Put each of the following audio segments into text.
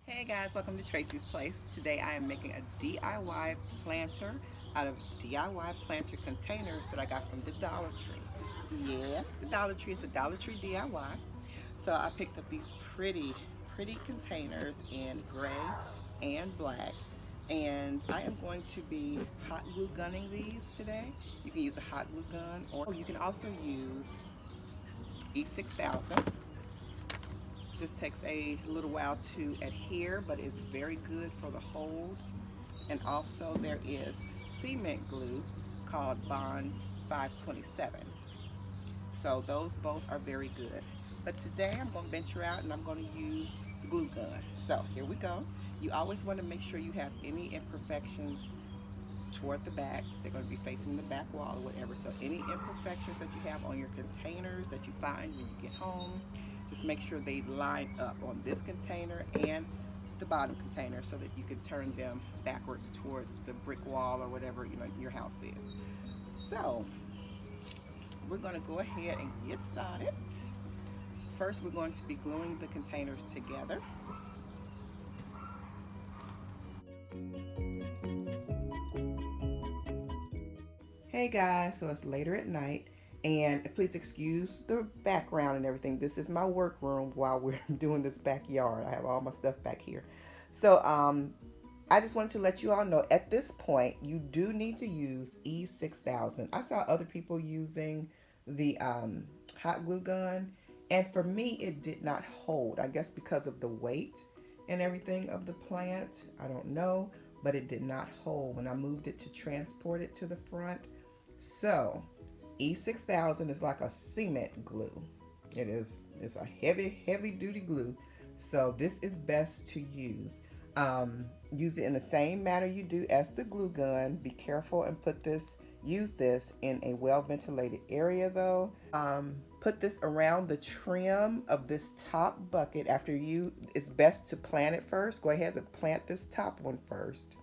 Hey guys, welcome to Tracie's Place. Today I am making a DIY planter out of DIY planter containers that I got from the Dollar Tree. Yes, the Dollar Tree is a Dollar Tree DIY. So I picked up these pretty containers in gray and black. And I am going to be hot glue gunning these today. You can use a hot glue gun or you can also use E6000. This takes a little while to adhere, but it's very good for the hold. And also there is cement glue called Bond 527. So those both are very good. But today I'm going to venture out and I'm going to use the glue gun. So here we go. You always want to make sure you have any imperfections toward the back. They're going to be facing the back wall or whatever. So any imperfections that you have on your containers that you find when you get home, just make sure they line up on this container and the bottom container so that you can turn them backwards towards the brick wall or whatever your house is. So we're going to go ahead and get started. First, we're going to be gluing the containers together. Hey guys, so it's later at night, and please excuse the background and everything. This is my workroom while we're doing this backyard. I have all my stuff back here. So I just wanted to let you all know at this point you do need to use E6000. I saw other people using the hot glue gun, and for me it did not hold. I guess because of the weight and everything of the plant. I don't know, but it did not hold when I moved it to transport it to the front. So E6000 is like a cement glue. It's a heavy duty glue. So this is best to use. Use it in the same manner you do as the glue gun. Be careful and use this in a well ventilated area though. Put this around the trim of this top bucket it's best to plant it first. Go ahead and plant this top one first.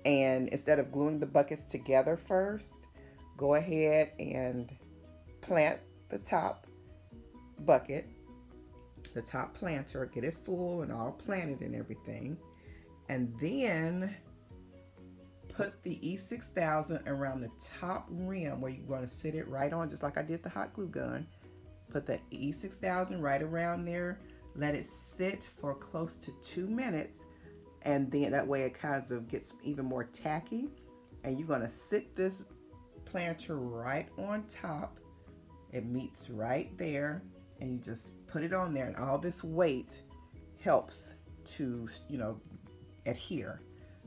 And instead of gluing the buckets together first, go ahead and plant the top bucket, the top planter, get it full and all planted and everything. And then put the E6000 around the top rim where you're going to sit it right on, just like I did the hot glue gun. Put the E6000 right around there. Let it sit for close to 2 minutes. And then that way it kind of gets even more tacky. And you're going to sit this planter right on top. It meets right there. And you just put it on there. And all this weight helps to, adhere.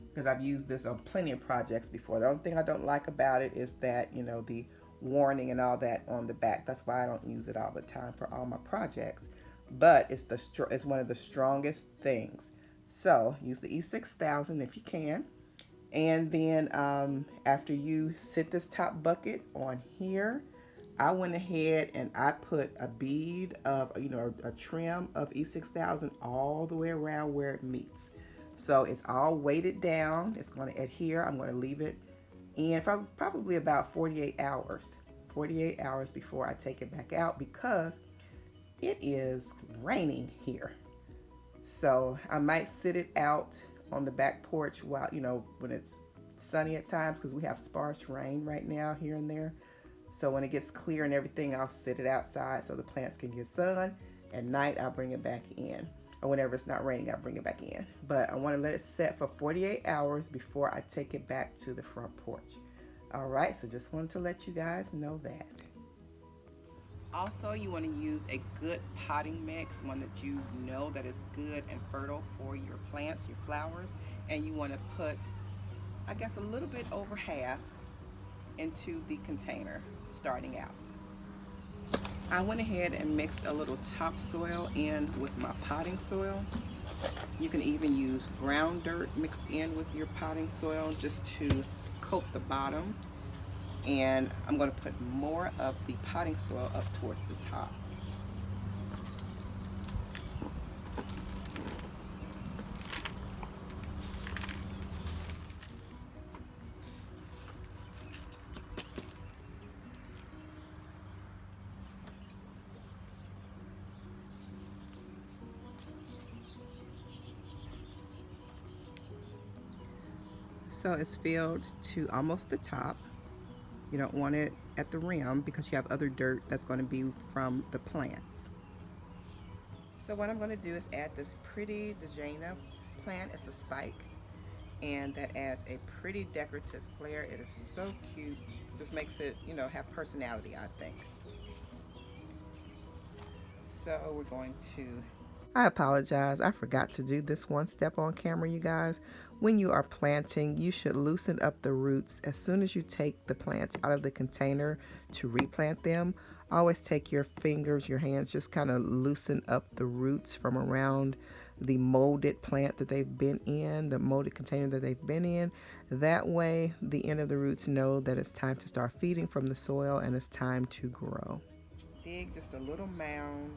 Because I've used this on plenty of projects before. The only thing I don't like about it is that, the warning and all that on the back. That's why I don't use it all the time for all my projects. But it's one of the strongest things. So use the E6000 if you can. And then after you sit this top bucket on here, I went ahead and I put a bead of, a trim of E6000 all the way around where it meets. So it's all weighted down. It's going to adhere. I'm going to leave it in for probably about 48 hours. 48 hours before I take it back out because it is raining here. So I might sit it out on the back porch while, when it's sunny at times, because we have sparse rain right now here and there. So when it gets clear and everything, I'll sit it outside so the plants can get sun. At night, I'll bring it back in. Or whenever it's not raining, I'll bring it back in. But I want to let it set for 48 hours before I take it back to the front porch. All right, so just wanted to let you guys know that. Also, you want to use a good potting mix, one that you know that is good and fertile for your plants, your flowers. And you want to put, I guess, a little bit over half into the container starting out. I went ahead and mixed a little topsoil in with my potting soil. You can even use ground dirt mixed in with your potting soil just to coat the bottom. And I'm going to put more of the potting soil up towards the top. So it's filled to almost the top. You don't want it at the rim because you have other dirt that's going to be from the plants. So what I'm going to do is add this pretty Dejana plant. It's a spike, and that adds a pretty decorative flair. It is so cute. Just makes it, have personality, I think. So we're going to, I apologize, I forgot to do this one step on camera, you guys. When you are planting, you should loosen up the roots as soon as you take the plants out of the container to replant them. Always take your fingers, your hands, just kind of loosen up the roots from around the molded plant that they've been in, the molded container that they've been in. That way, the end of the roots know that it's time to start feeding from the soil and it's time to grow. Dig just a little mound.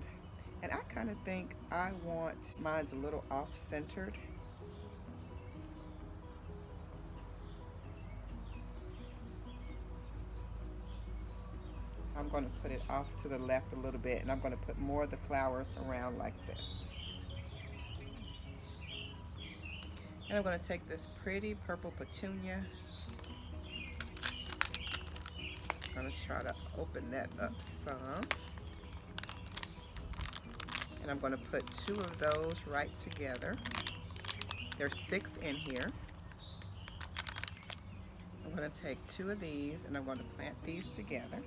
And I kind of think I want mine's a little off-centered. I'm going to put it off to the left a little bit, and I'm going to put more of the flowers around like this. And I'm going to take this pretty purple petunia. I'm going to try to open that up some. And I'm going to put 2 of those right together. There's 6 in here. I'm going to take 2 of these and I'm going to plant these together.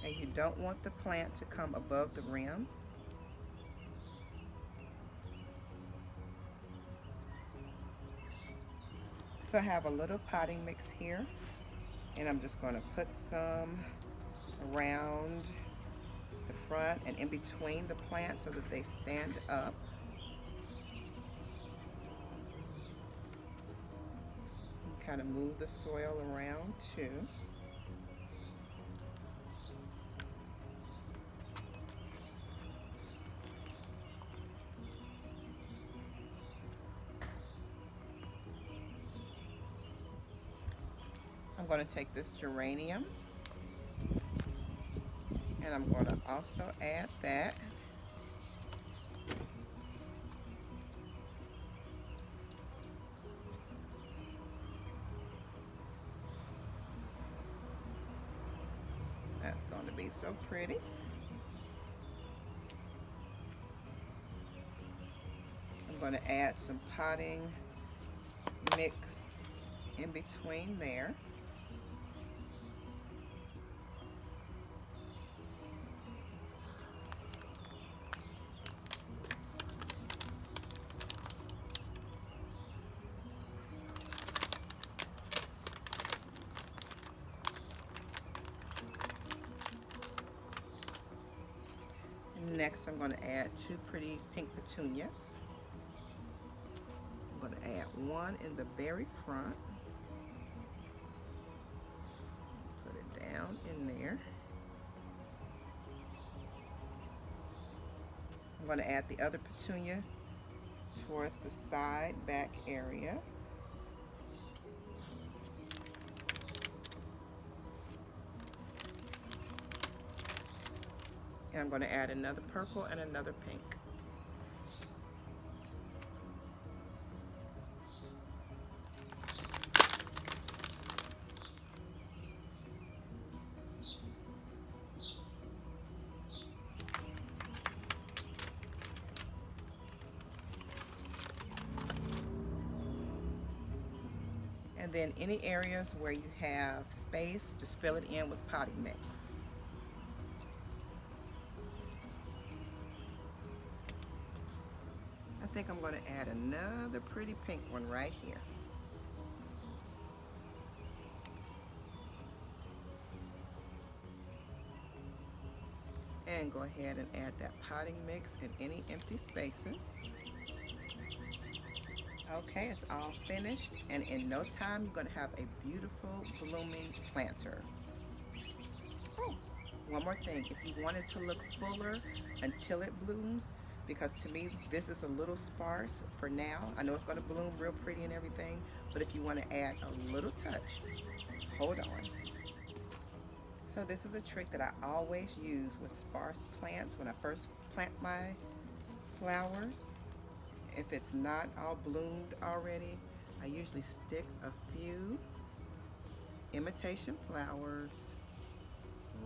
And you don't want the plant to come above the rim. So I have a little potting mix here, and I'm just going to put some around the front and in between the plants so that they stand up. And kind of move the soil around too. I'm going to take this geranium and I'm going to also add that. That's going to be so pretty. I'm going to add some potting mix in between there. Next, I'm going to add 2 pretty pink petunias. I'm going to add 1 in the very front. Put it down in there. I'm going to add the other petunia towards the side back area. And I'm going to add another purple and another pink. And then any areas where you have space, just fill it in with potting mix. I think I'm going to add another pretty pink one right here. And go ahead and add that potting mix in any empty spaces. Okay, it's all finished, and in no time you're going to have a beautiful blooming planter. Oh, one more thing, if you want it to look fuller until it blooms, because to me this is a little sparse for now. I know it's going to bloom real pretty and everything, but if you want to add a little touch, hold on. So this is a trick that I always use with sparse plants when I first plant my flowers. If it's not all bloomed already, I usually stick a few imitation flowers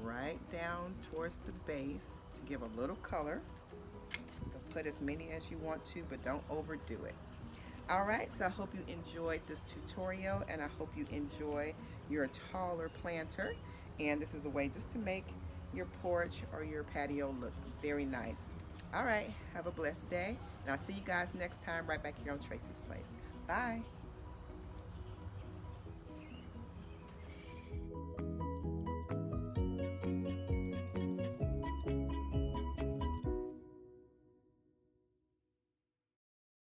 right down towards the base to give a little color. You can put as many as you want to, but don't overdo it. Alright, so I hope you enjoyed this tutorial and I hope you enjoy your taller planter. And this is a way just to make your porch or your patio look very nice. Alright, have a blessed day and I'll see you guys next time right back here on Tracie's Place. Bye!